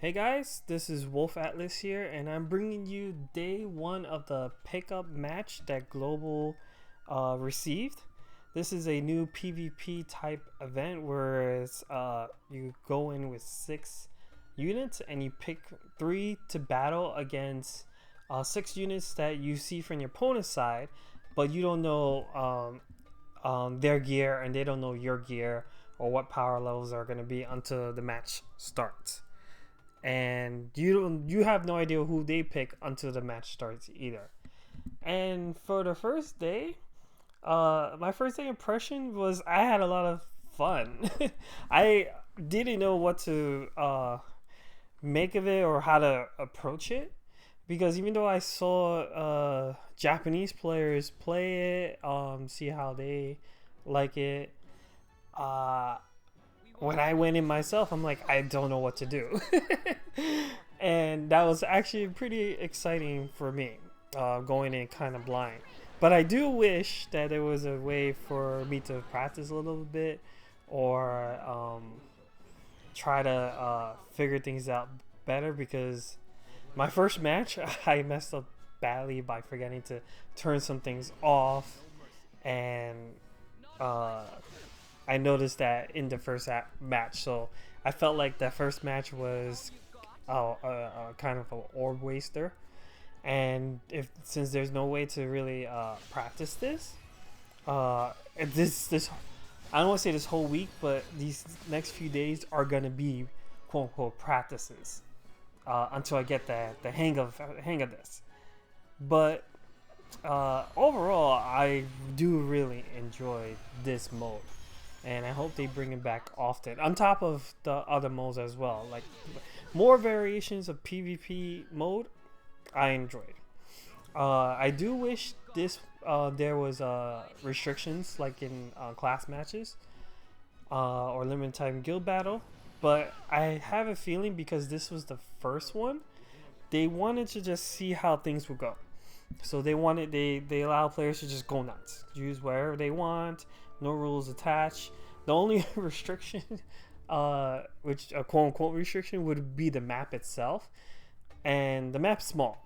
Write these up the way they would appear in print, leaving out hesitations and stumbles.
Hey guys, this is Wolf Atlas here, and I'm bringing you day one of the pickup match that Global received. This is a new PvP type event where you go in with 6 units and you pick 3 to battle against 6 units that you see from your opponent's side, but you don't know their gear and they don't know your gear or what power levels are going to be until the match starts, and you have no idea who they pick until the match starts either. And for the first day, my first day impression was I had a lot of fun. I didn't know what to make of it or how to approach it, because even though I saw Japanese players play it, see how they like it, uh, when I went in myself, I'm like, I don't know what to do. And that was actually pretty exciting for me, going in kind of blind. But I do wish that there was a way for me to practice a little bit, or try to figure things out better, because my first match, I messed up badly by forgetting to turn some things off, and uh, I noticed that in the first match. So I felt like that first match was kind of an orb waster. And if since there's no way to really practice this, this I don't want to say this whole week, but these next few days are gonna be quote unquote practices until I get the hang of this. But overall, I do really enjoy this mode, and I hope they bring it back often. On top of the other modes as well, like more variations of PvP mode, I enjoyed. I do wish this there was restrictions like in class matches or limited time guild battle, but I have a feeling because this was the first one, they wanted to just see how things would go. So they allow players to just go nuts, use wherever they want, no rules attached. The only restriction, which a quote unquote restriction, would be the map itself, and the map's small.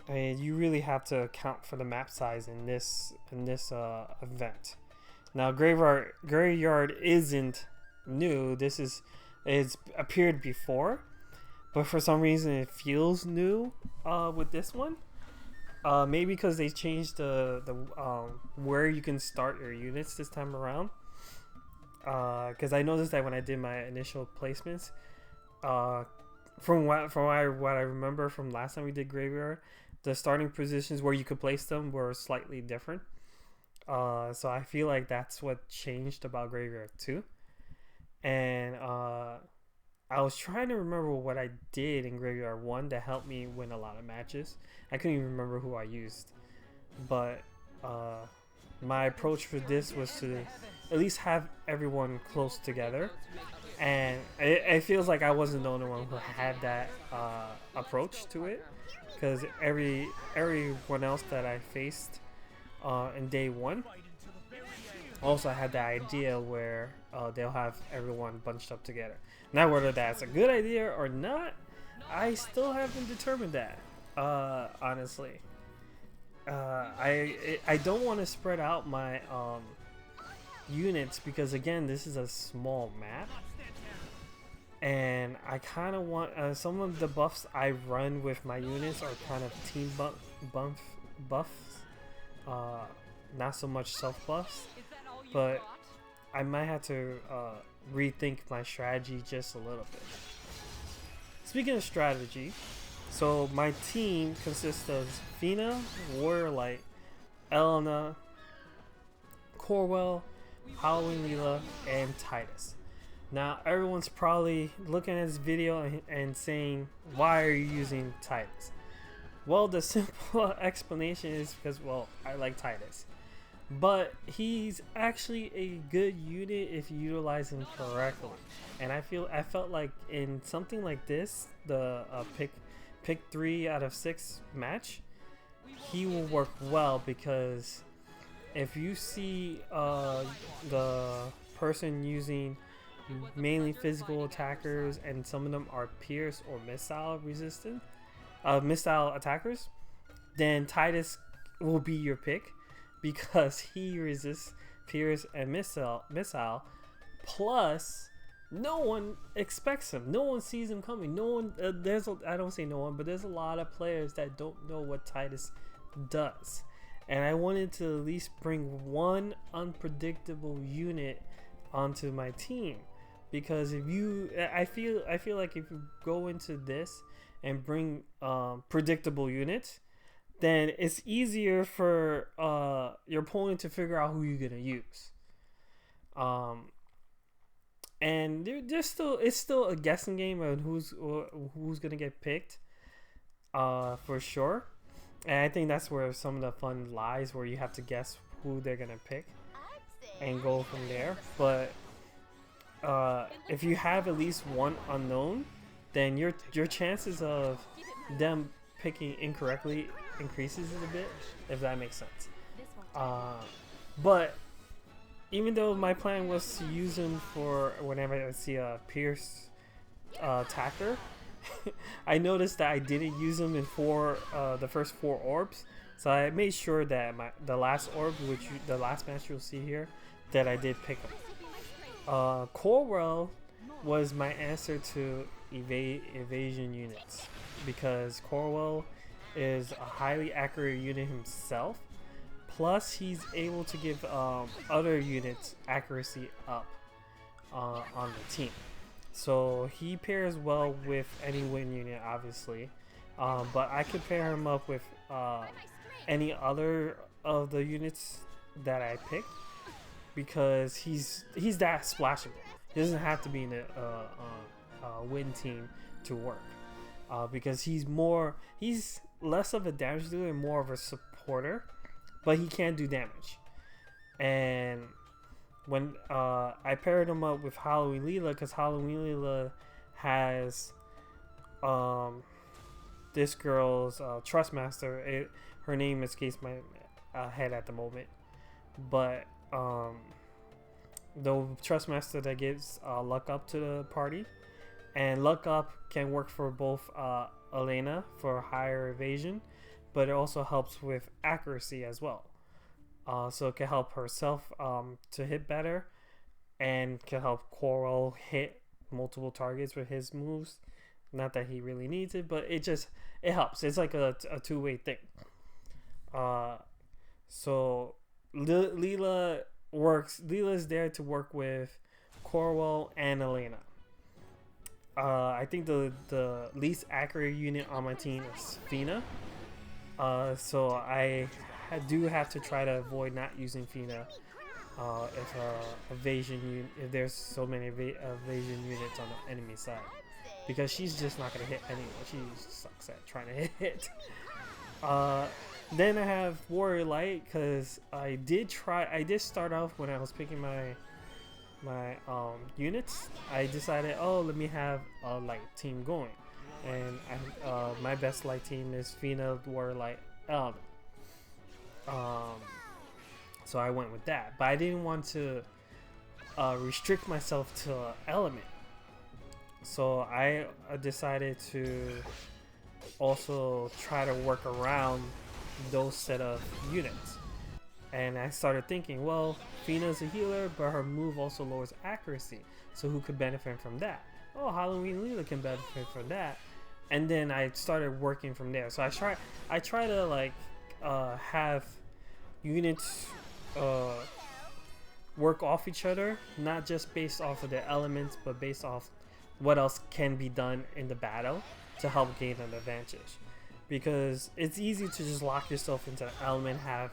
And you really have to account for the map size in this event. Now, Graveyard isn't new. It's appeared before, but for some reason it feels new with this one. Maybe because they changed the where you can start your units this time around. Because I noticed that when I did my initial placements, from what I remember from last time we did Graveyard, the starting positions where you could place them were slightly different. So I feel like that's what changed about Graveyard 2. And I was trying to remember what I did in Graveyard 1 to help me win a lot of matches. I couldn't even remember who I used. But my approach for this was to at least have everyone close together. And it feels like I wasn't the only one who had that approach to it, because everyone else that I faced in day one also had the idea where they'll have everyone bunched up together. Now, whether that's a good idea or not, I still haven't determined that. Honestly, I don't want to spread out my units, because again, this is a small map, and I kind of want some of the buffs I run with my units are kind of team buffs, not so much self buffs, but I might have to rethink my strategy just a little bit. Speaking of strategy, so my team consists of Fina, Warrior Light, Elena, Corwell, Halloween Leela, and Titus. Now, everyone's probably looking at this video and saying, why are you using Titus? Well, the simple explanation is because, well, I like Titus. But he's actually a good unit if you utilize him correctly. And I felt like in something like this, the pick 3 out of 6 match, he will work well, because if you see the person using mainly physical attackers, and some of them are pierce or missile resistant, missile attackers, then Titus will be your pick because he resists pierce and missile. Plus, no one expects him. No one sees him coming. No one. I don't say no one, but there's a lot of players that don't know what Titus does, and I wanted to at least bring one unpredictable unit onto my team, because I feel like if you go into this and bring predictable units, then it's easier for your opponent to figure out who you're gonna use. And it's still a guessing game on who's gonna get picked, for sure. And I think that's where some of the fun lies, where you have to guess who they're gonna pick and go from there. But if you have at least one unknown, then your chances of them picking incorrectly increases a bit, if that makes sense. But even though my plan was to use him for whenever I see a Pierce attacker, I noticed that I didn't use him in the first 4 orbs. So I made sure that the last orb, the last match you'll see here, that I did pick him. Corwell was my answer to evasion units, because Corwell is a highly accurate unit himself. Plus, he's able to give other units accuracy up on the team. So he pairs well with any win unit, obviously. But I could pair him up with any other of the units that I picked, because he's that splashable. He doesn't have to be in a win team to work, because he's less of a damage dealer and more of a supporter, but he can do damage. And when I paired him up with Halloween Leela, because Halloween Leela has this girl's Trustmaster. Her name escapes my head at the moment, but the Trustmaster that gives luck up to the party, and luck up can work for both Elena for higher evasion, but it also helps with accuracy as well. So it can help herself to hit better, and can help Coral hit multiple targets with his moves. Not that he really needs it, but it helps. It's like a two-way thing. So Leela is there to work with Corwell and Elena. I think the least accurate unit on my team is Fina. So I do have to try to avoid not using Fina if there's so many evasion units on the enemy side, because she's just not gonna hit anyone. She sucks at trying to hit. Then I have Warrior Light, because I did start off when I was picking my units. I decided, let me have a light team going, and my best light team is Fina, Warrior Light, Element. So I went with that, but I didn't want to restrict myself to Element. So I decided to also try to work around those set of units. And I started thinking, well, Fina's a healer, but her move also lowers accuracy. So who could benefit from that? Oh, Halloween Leela can benefit from that. And then I started working from there. So I try to like have units work off each other, not just based off of the elements, but based off what else can be done in the battle to help gain an advantage. Because it's easy to just lock yourself into an element, have,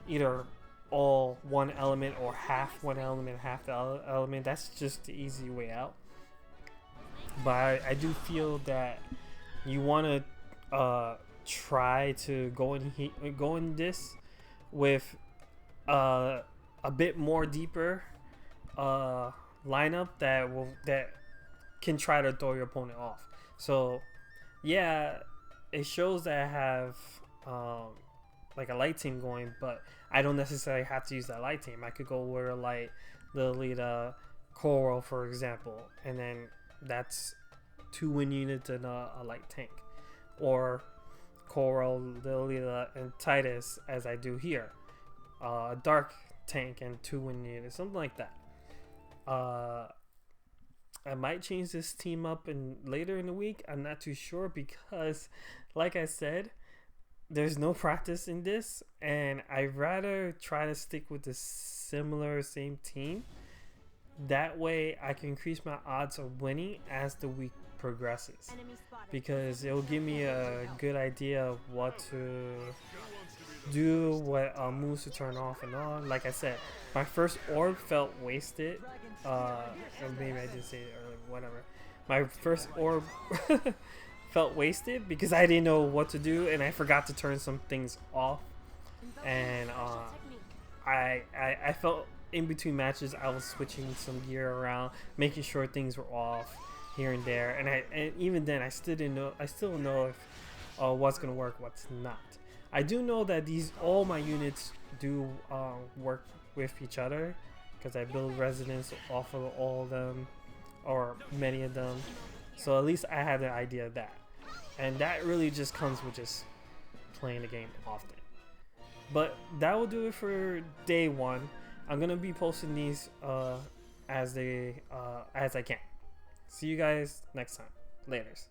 either all one element or half one element, half the element. That's just the easy way out. But I do feel that you want to try to go in this with a bit more deeper lineup that can try to throw your opponent off. So yeah, it shows that I have like a light team going, but I don't necessarily have to use that light team. I could go Warrior Light, Lilita, Coral, for example, and then that's 2 wind units and a light tank, or Coral, Lilila, and Titus, as I do here, a dark tank and 2 wind units, something like that. I might change this team up later in the week. I'm not too sure because, like I said, there's no practice in this, and I'd rather try to stick with the same team. That way, I can increase my odds of winning as the week progresses, because it will give me a good idea of what to do, what moves to turn off and on. Like I said, my first orb felt wasted. Or maybe I did say it earlier, whatever. My first orb felt wasted because I didn't know what to do and I forgot to turn some things off. And I felt in between matches I was switching some gear around, making sure things were off here and there. And even then I still didn't know. I still don't know if what's gonna work, what's not. I do know that all my units do work with each other, because I build residents off of all of them, or many of them. So at least I had an idea of that. And that really just comes with just playing the game often. But that will do it for day 1. I'm gonna be posting these as I can. See you guys next time. Laters.